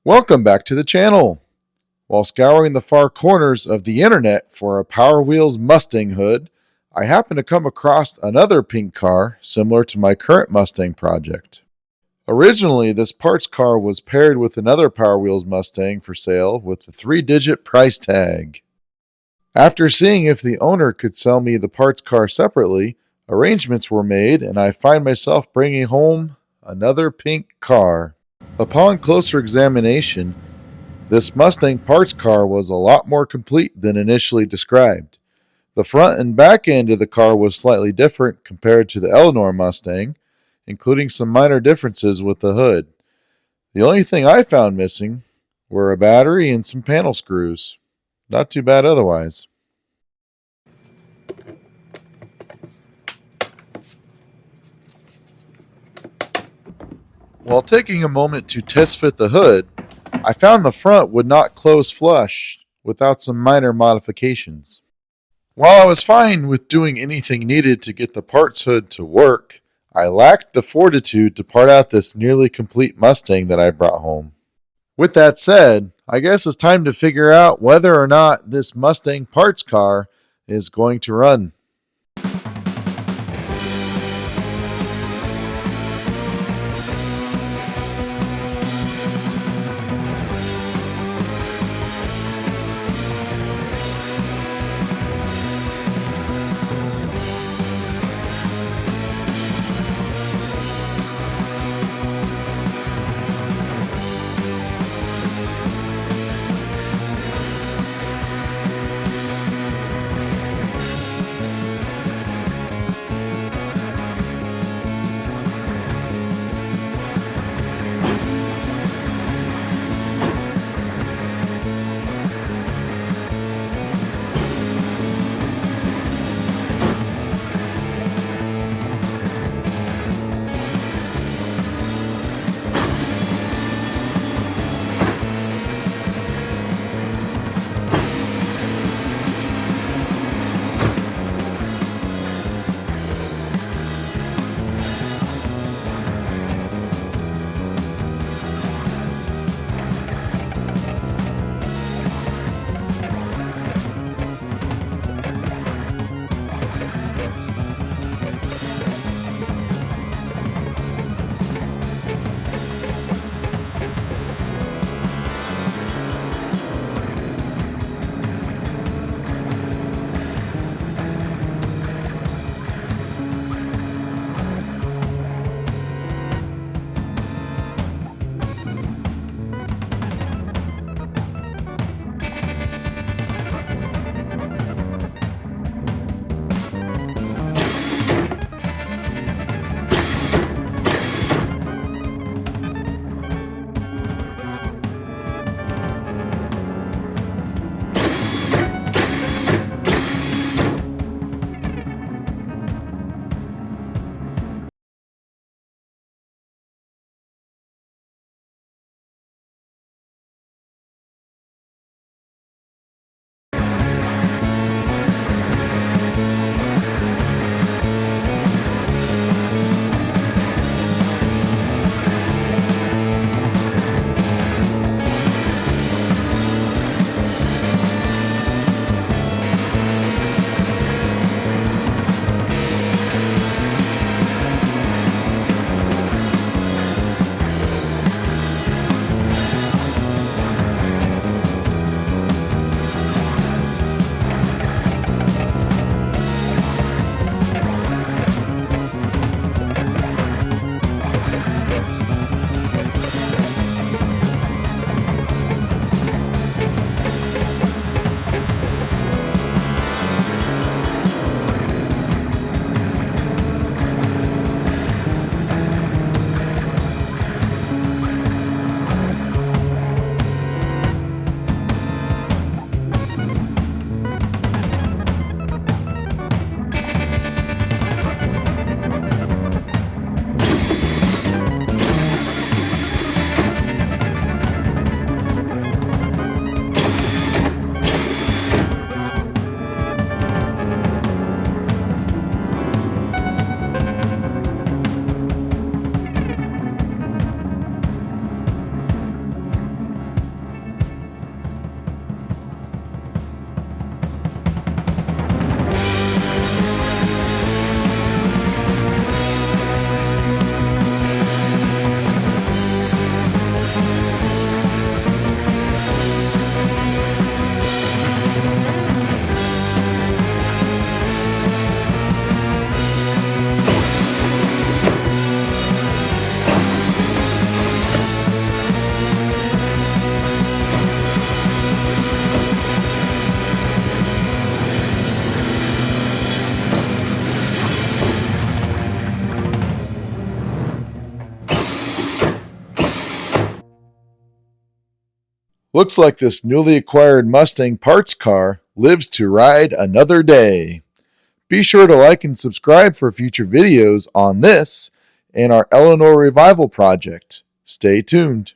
Welcome back to the channel. While scouring the far corners of the internet for a Power Wheels Mustang hood, I happened to come across another pink car similar to my current Mustang project. Originally, this parts car was paired with another Power Wheels Mustang for sale with a 3-digit price tag. After seeing if the owner could sell me the parts car separately, arrangements were made and I find myself bringing home another pink car. Upon closer examination, this Mustang parts car was a lot more complete than initially described. The front and back end of the car was slightly different compared to the Eleanor Mustang, including some minor differences with the hood. The only thing I found missing were a battery and some panel screws. Not too bad otherwise. While taking a moment to test fit the hood, I found the front would not close flush without some minor modifications. While I was fine with doing anything needed to get the parts hood to work, I lacked the fortitude to part out this nearly complete Mustang that I brought home. With that said, I guess it's time to figure out whether or not this Mustang parts car is going to run. Looks like this newly acquired Mustang parts car lives to ride another day. Be sure to like and subscribe for future videos on this and our Eleanor Revival project. Stay tuned.